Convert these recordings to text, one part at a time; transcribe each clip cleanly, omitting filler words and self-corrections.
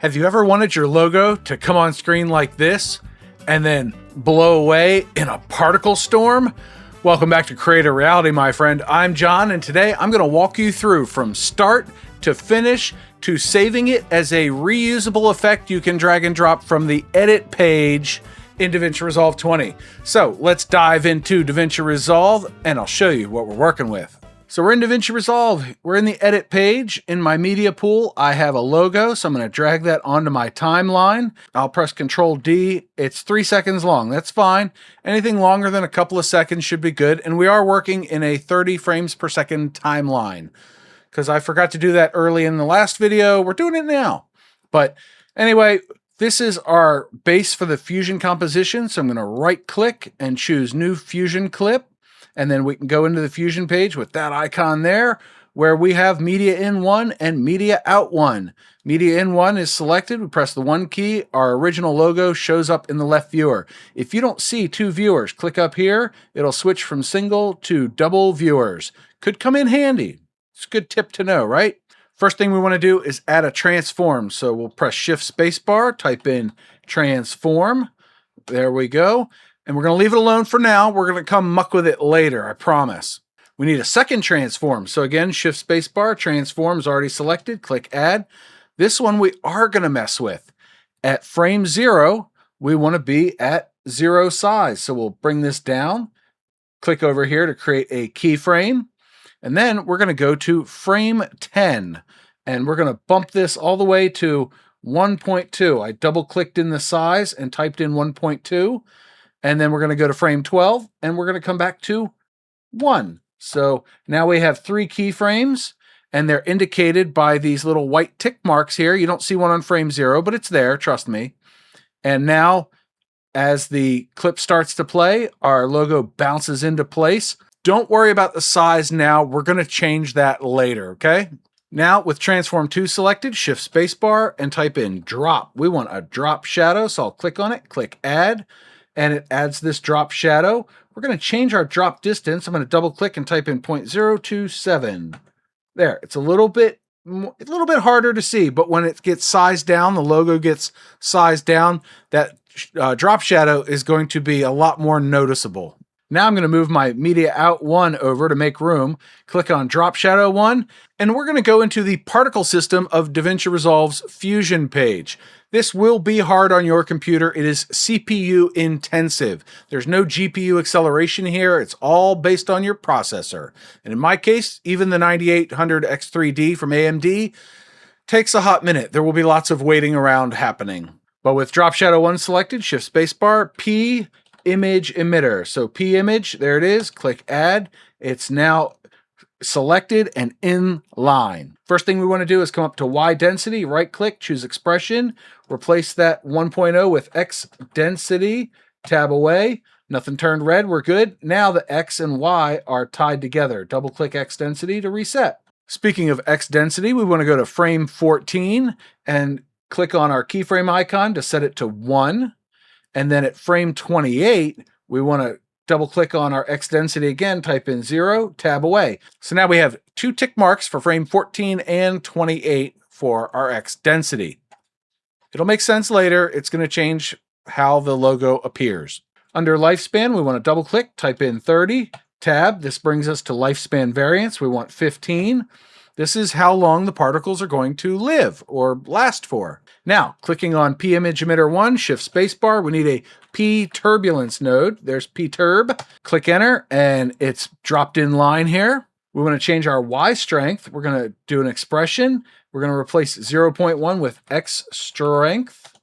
Have you ever wanted your logo to come on screen like this and then blow away in a particle storm? Welcome back to Create a Reality, my friend. I'm John, and today I'm going to walk you through from start to finish to saving it as a reusable effect you can drag and drop from the edit page in Davinci Resolve 20. So let's dive into Davinci Resolve and I'll show you what we're working with. So we're in Davinci Resolve. We're in the edit page. In my media pool, I have a logo, so I'm going to drag that onto my timeline. I'll press Control D. It's 3 seconds long. That's fine. Anything longer than a couple of seconds should be good. And we are working in a 30 frames per second timeline because I forgot to do that early in the last video. We're doing it now. But anyway, this is our base for the fusion composition. So I'm going to right click and choose New Fusion Clip. And then we can go into the Fusion page with that icon there where we have Media In 1 and Media Out 1. Media In 1 is selected. We press the 1 key. Our original logo shows up in the left viewer. If you don't see two viewers, click up here. It'll switch from single to double viewers. Could come in handy. It's a good tip to know, right? First thing we want to do is add a transform. So we'll press Shift Spacebar, type in transform. There we go. And we're going to leave it alone for now. We're going to come muck with it later, I promise. We need a second transform. So again, Shift Spacebar, transform is already selected. Click Add. This one we are going to mess with. At frame 0, we want to be at 0 size. So we'll bring this down. Click over here to create a keyframe. And then we're going to go to frame 10. And we're going to bump this all the way to 1.2. I double-clicked in the size and typed in 1.2. And then we're going to go to frame 12 and we're going to come back to 1. So now we have 3 keyframes and they're indicated by these little white tick marks here. You don't see one on frame 0, but it's there, trust me. And now as the clip starts to play, our logo bounces into place. Don't worry about the size now. We're going to change that later, okay? Now with Transform 2 selected, Shift Spacebar and type in drop. We want a drop shadow, so I'll click on it, click Add. And it adds this drop shadow. We're going to change our drop distance. I'm going to double click and type in 0.027. There, it's a little bit harder to see, but when it gets sized down, the logo gets sized down, that drop shadow is going to be a lot more noticeable. Now I'm going to move my Media Out 1 over to make room, click on Drop Shadow 1, and we're going to go into the particle system of Davinci Resolve's Fusion page. This will be hard on your computer. It is CPU intensive. There's no GPU acceleration here. It's all based on your processor. And in my case, even the 9800 X3D from AMD takes a hot minute. There will be lots of waiting around happening. But with Drop Shadow 1 selected, Shift Spacebar, P Image Emitter. So P image, there it is. Click Add. It's now selected and in line. First thing we want to do is come up to Y density, right click, choose expression, replace that 1.0 with X density, tab away. Nothing turned red, we're good. Now the X and Y are tied together. Double click X density to reset. Speaking of X density, we want to go to frame 14 and click on our keyframe icon to set it to 1. And then at frame 28, we want to double click on our X density again, type in 0, tab away. So now we have 2 tick marks for frame 14 and 28 for our X density. It'll make sense later. It's going to change how the logo appears. Under lifespan, we want to double click, type in 30, tab. This brings us to lifespan variance. We want 15. This is how long the particles are going to live or last for. Now, clicking on P Image Emitter 1, Shift Spacebar, we need a P Turbulence node. There's P Turb. Click Enter, and it's dropped in line here. We want to change our Y strength. We're going to do an expression. We're going to replace 0.1 with X strength.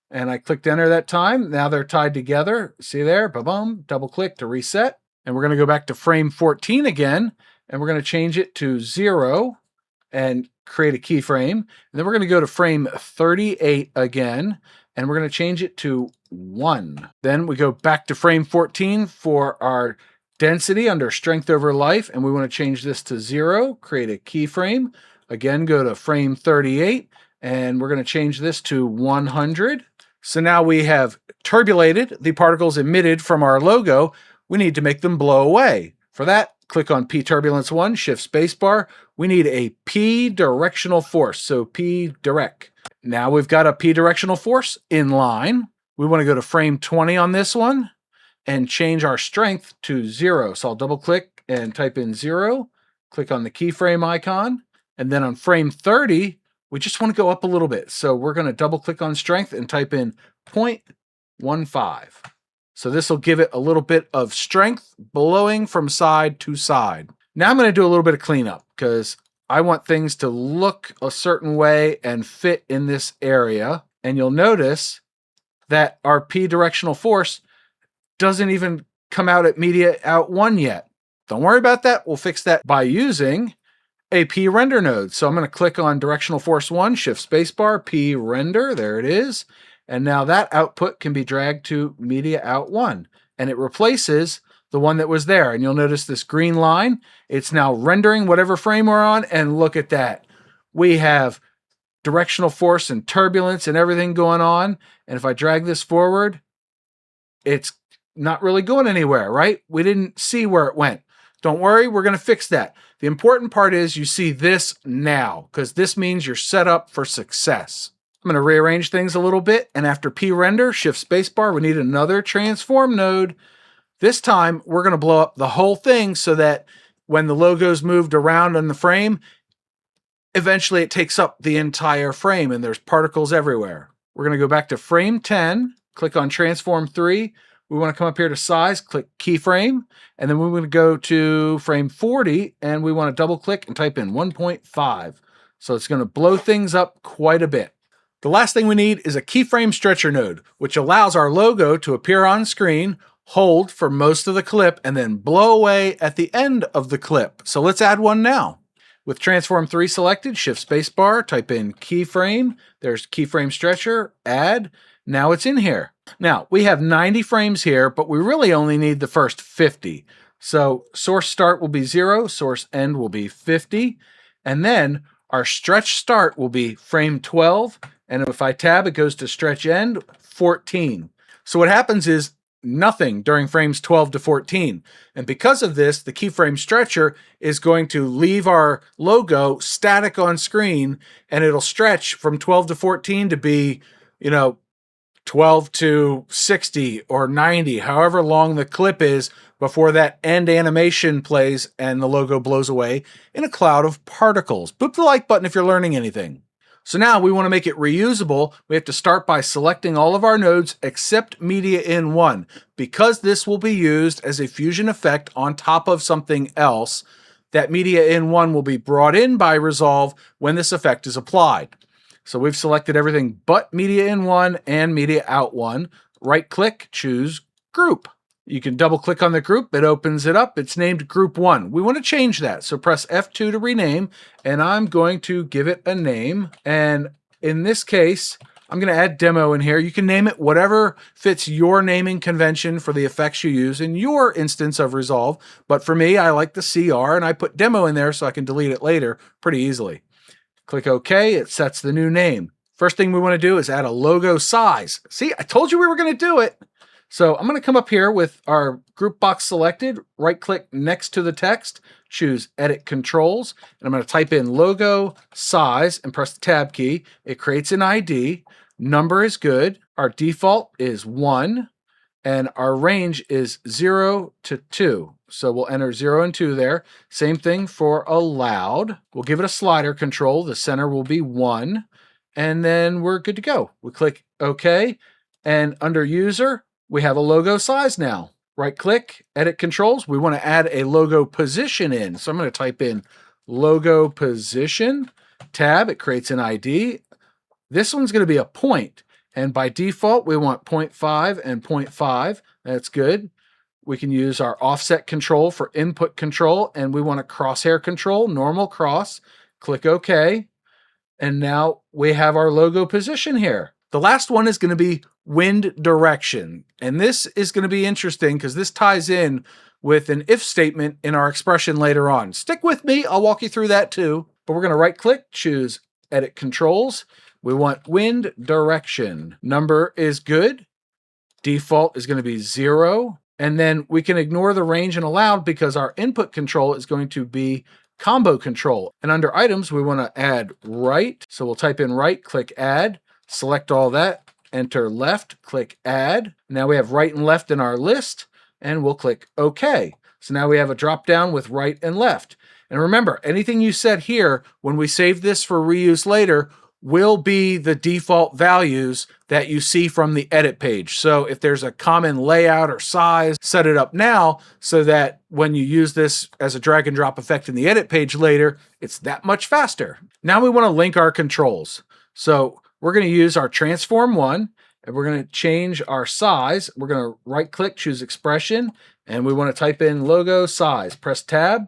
And I clicked Enter that time. Now they're tied together. See there? Ba-bum. Double click to reset. And we're going to go back to frame 14 again. And we're going to change it to 0 and create a keyframe. And then we're going to go to frame 38 again, and we're going to change it to 1. Then we go back to frame 14 for our density under strength over life, and we want to change this to 0, create a keyframe. Again, go to frame 38, and we're going to change this to 100. So now we have turbulated the particles emitted from our logo. We need to make them blow away. For that, click on P Turbulence 1, Shift Spacebar. We need a P directional force, so P direct. Now we've got a P directional force in line. We want to go to frame 20 on this one and change our strength to 0. So I'll double click and type in 0, click on the keyframe icon, and then on frame 30, we just want to go up a little bit. So we're going to double click on strength and type in 0.15. So this will give it a little bit of strength blowing from side to side. Now I'm going to do a little bit of cleanup because I want things to look a certain way and fit in this area. And you'll notice that our P directional force doesn't even come out at media out 1 yet. Don't worry about that. We'll fix that by using a P render node. So I'm going to click on directional force 1, shift spacebar, P render. There it is. And now that output can be dragged to media out 1. And it replaces the one that was there. And you'll notice this green line. It's now rendering whatever frame we're on. And look at that. We have directional force and turbulence and everything going on. And if I drag this forward, it's not really going anywhere, right? We didn't see where it went. Don't worry, we're going to fix that. The important part is you see this now, because this means you're set up for success. I'm going to rearrange things a little bit, and after P render, shift spacebar, we need another transform node. This time, we're going to blow up the whole thing so that when the logo's moved around on the frame, eventually it takes up the entire frame and there's particles everywhere. We're going to go back to frame 10, click on transform 3. We want to come up here to size, click keyframe, and then we're going to go to frame 40 and we want to double click and type in 1.5. So it's going to blow things up quite a bit. The last thing we need is a keyframe stretcher node, which allows our logo to appear on screen, hold for most of the clip, and then blow away at the end of the clip. So let's add one now. With transform 3 selected, shift spacebar, type in keyframe. There's keyframe stretcher, add. Now it's in here. Now we have 90 frames here, but we really only need the first 50. So source start will be 0, source end will be 50. And then our stretch start will be frame 12. And if I tab, it goes to stretch end 14. So what happens is nothing during frames 12 to 14. And because of this, the keyframe stretcher is going to leave our logo static on screen, and it'll stretch from 12 to 14 to be, 12 to 60 or 90, however long the clip is before that end animation plays and the logo blows away in a cloud of particles. Boop the like button if you're learning anything. So now we want to make it reusable. We have to start by selecting all of our nodes except media in 1. Because this will be used as a fusion effect on top of something else, that media in 1 will be brought in by Resolve when this effect is applied. So we've selected everything but media in 1 and media out 1. Right click, choose group. You can double click on the group, it opens it up. It's named group 1. We want to change that. So press F2 to rename, and I'm going to give it a name. And in this case, I'm going to add demo in here. You can name it whatever fits your naming convention for the effects you use in your instance of Resolve. But for me, I like the CR, and I put demo in there so I can delete it later pretty easily. Click OK, it sets the new name. First thing we want to do is add a logo size. See, I told you we were going to do it. So I'm going to come up here with our group box selected, right click next to the text, choose edit controls, and I'm going to type in logo size and press the tab key. It creates an ID. Number is good. Our default is 1 and our range is 0 to 2. So we'll enter 0 and 2 there. Same thing for allowed. We'll give it a slider control. The center will be 1 and then we're good to go. We click OK, and under user, we have a logo size now. Right click, edit controls. We want to add a logo position in. So I'm going to type in logo position, tab, it creates an ID. This one's going to be a point. And by default, we want 0.5 and 0.5. That's good. We can use our offset control for input control, and we want a crosshair control, normal cross. Click OK. And now we have our logo position here. The last one is going to be wind direction. And this is going to be interesting because this ties in with an if statement in our expression later on. Stick with me, I'll walk you through that too. But we're going to right click, choose edit controls. We want wind direction. Number is good. Default is going to be 0. And then we can ignore the range and allowed because our input control is going to be combo control. And under items, we want to add right. So we'll type in right, click add, select all that, enter left, click add. Now we have right and left in our list, and we'll click OK. So now we have a drop down with right and left. And remember, anything you set here, when we save this for reuse later, will be the default values that you see from the edit page. So if there's a common layout or size, set it up now so that when you use this as a drag and drop effect in the edit page later, it's that much faster. Now we want to link our controls. So we're going to use our transform one, and we're going to change our size. We're going to right click, choose expression, and we want to type in logo size. Press tab.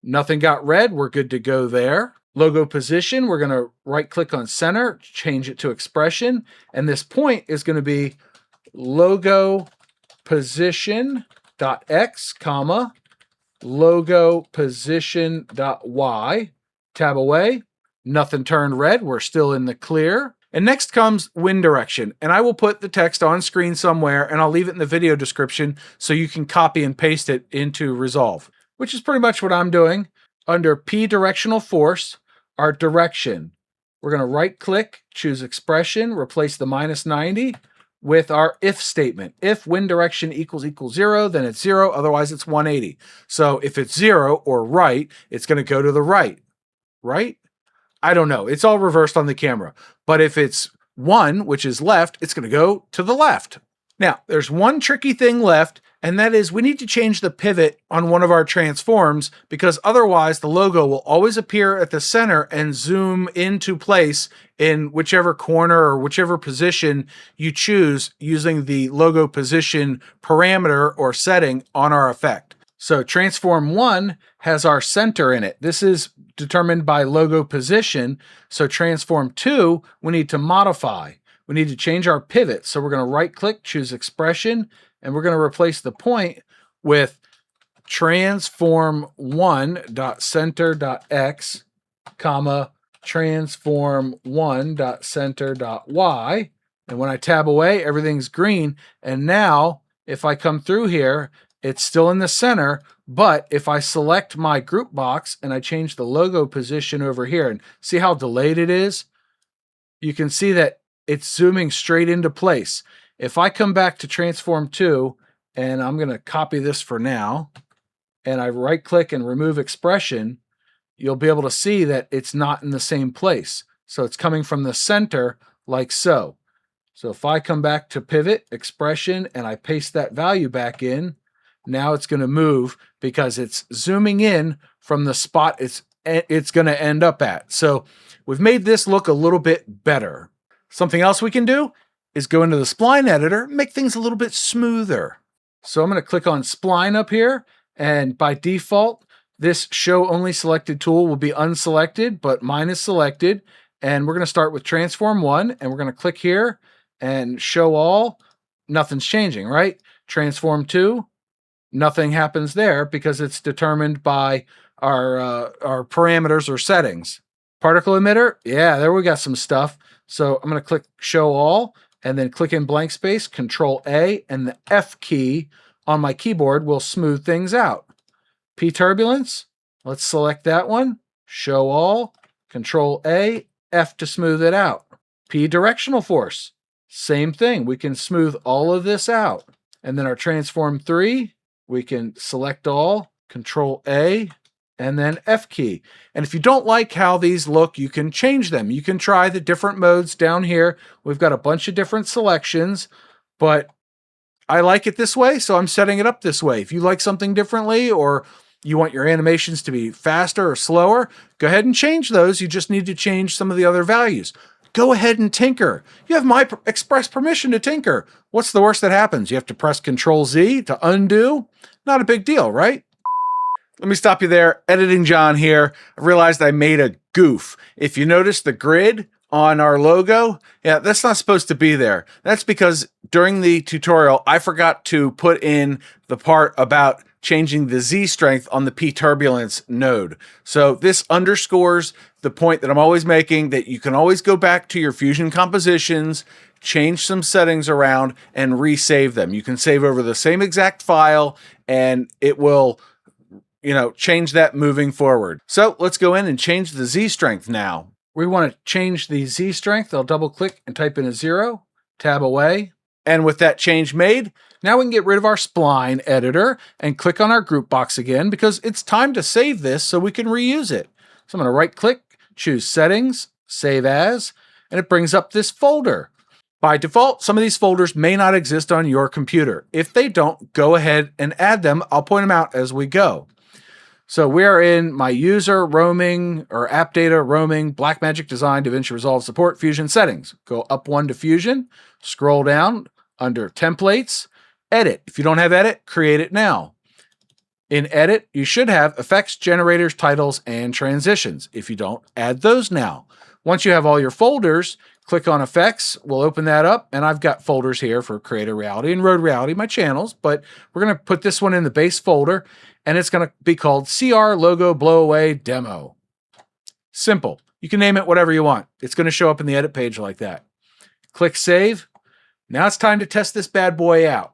Nothing got red. We're good to go there. Logo position, we're going to right click on center, change it to expression, and this point is going to be logo position.x, comma, logo position.y. Tab away. Nothing turned red. We're still in the clear. And next comes wind direction. And I will put the text on screen somewhere, and I'll leave it in the video description so you can copy and paste it into Resolve, which is pretty much what I'm doing. Under P directional force, our direction, we're going to right click, choose expression, replace the -90 with our if statement. If wind direction equals 0, then it's 0, otherwise it's 180. So if it's 0 or right, it's going to go to the right. Right? I don't know. It's all reversed on the camera. But if it's 1, which is left, it's going to go to the left. Now, there's one tricky thing left, and that is we need to change the pivot on one of our transforms, because otherwise the logo will always appear at the center and zoom into place in whichever corner or whichever position you choose using the logo position parameter or setting on our effect. So transform 1 has our center in it. This is determined by logo position. So transform 2, we need to modify. We need to change our pivot. So we're going to right click, choose expression, and we're going to replace the point with transform1.center.x, comma, transform1.center.y. And when I tab away, everything's green. And now if I come through here, it's still in the center, but if I select my group box and I change the logo position over here and see how delayed it is, you can see that it's zooming straight into place. If I come back to transform 2, and I'm going to copy this for now, and I right click and remove expression, you'll be able to see that it's not in the same place. So it's coming from the center like so. So if I come back to pivot, expression, and I paste that value back in, now it's going to move because it's zooming in from the spot it's going to end up at. So we've made this look a little bit better. Something else we can do is go into the spline editor, make things a little bit smoother. So I'm going to click on spline up here, and by default, this show only selected tool will be unselected, but mine is selected. And we're going to start with transform 1, and we're going to click here and show all. Nothing's changing, right? Transform 2, nothing happens there because it's determined by our parameters or settings. Particle emitter, yeah, there we got some stuff. So I'm going to click show all, and then click in blank space, Control A, and the F key on my keyboard will smooth things out. P turbulence, let's select that one, show all, Control A, F to smooth it out. P directional force, same thing, we can smooth all of this out. And then our transform 3, we can select all, Control A, and then F key. And if you don't like how these look, you can change them. You can try the different modes down here. We've got a bunch of different selections, but I like it this way, so I'm setting it up this way. If you like something differently, or you want your animations to be faster or slower, go ahead and change those. You just need to change some of the other values. Go ahead and tinker. You have my express permission to tinker. What's the worst that happens? You have to press Control Z to undo? Not a big deal, right? Let me stop you there. Editing John here. I realized I made a goof. If you notice the grid on our logo, yeah, that's not supposed to be there. That's because during the tutorial, I forgot to put in the part about changing the Z strength on the P turbulence node. So this underscores the point that I'm always making, that you can always go back to your Fusion compositions, change some settings around, and resave them. You can save over the same exact file, and it will change that moving forward. So let's go in and change the Z strength now. We want to change the Z strength. I'll double click and type in a 0, tab away. And with that change made, now we can get rid of our spline editor and click on our group box again because it's time to save this so we can reuse it. So I'm going to right click, choose settings, save as, and it brings up this folder. By default, some of these folders may not exist on your computer. If they don't, go ahead and add them. I'll point them out as we go. So we are in my user, roaming, or app data, roaming, Blackmagic Design, Davinci Resolve support, Fusion settings. Go up one to Fusion, scroll down under templates, edit. If you don't have edit, create it now. In edit, you should have effects, generators, titles, and transitions. If you don't, add those now. Once you have all your folders, click on effects. We'll open that up, and I've got folders here for Creator Reality and Road Reality, my channels, but we're going to put this one in the base folder, and it's going to be called CR Logo Blowaway Demo. Simple. You can name it whatever you want. It's going to show up in the edit page like that. Click Save. Now it's time to test this bad boy out.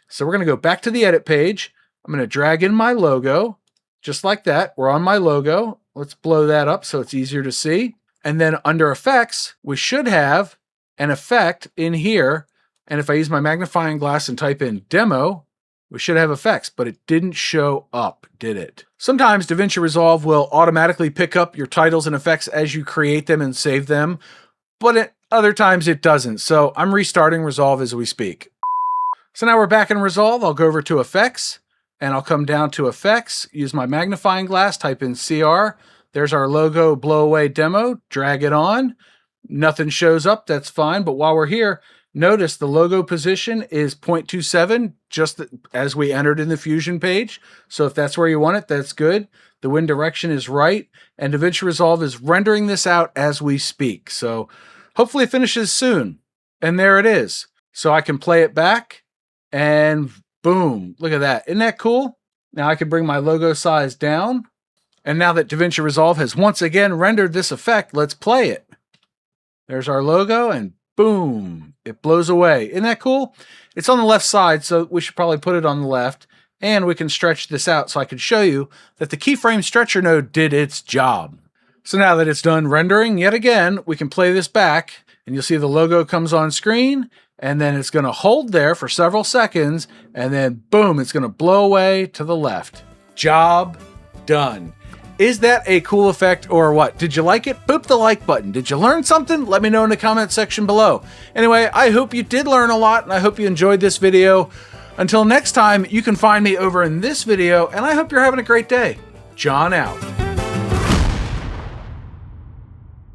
So we're going to go back to the edit page. I'm going to drag in my logo, just like that. We're on my logo. Let's blow that up so it's easier to see. And then under effects, we should have an effect in here. And if I use my magnifying glass and type in demo, we should have effects, but it didn't show up, did it? Sometimes Davinci Resolve will automatically pick up your titles and effects as you create them and save them, but at other times it doesn't. So I'm restarting Resolve as we speak. So now we're back in Resolve. I'll go over to effects and I'll come down to effects, use my magnifying glass, type in CR. There's our logo blowaway demo, drag it on. Nothing shows up, that's fine. But while we're here, notice the logo position is 0.27, just as we entered in the Fusion page. So if that's where you want it, that's good. The wind direction is right. And Davinci Resolve is rendering this out as we speak. So hopefully it finishes soon. And there it is. So I can play it back and boom, look at that. Isn't that cool? Now I can bring my logo size down. And now that Davinci Resolve has once again rendered this effect, let's play it. There's our logo and boom, it blows away. Isn't that cool? It's on the left side, so we should probably put it on the left. And we can stretch this out so I can show you that the keyframe stretcher node did its job. So now that it's done rendering yet again, we can play this back and you'll see the logo comes on screen and then it's going to hold there for several seconds and then boom, it's going to blow away to the left. Job done. Is that a cool effect or what? Did you like it? Boop the like button. Did you learn something? Let me know in the comment section below. Anyway, I hope you did learn a lot and I hope you enjoyed this video. Until next time, you can find me over in this video and I hope you're having a great day. John out.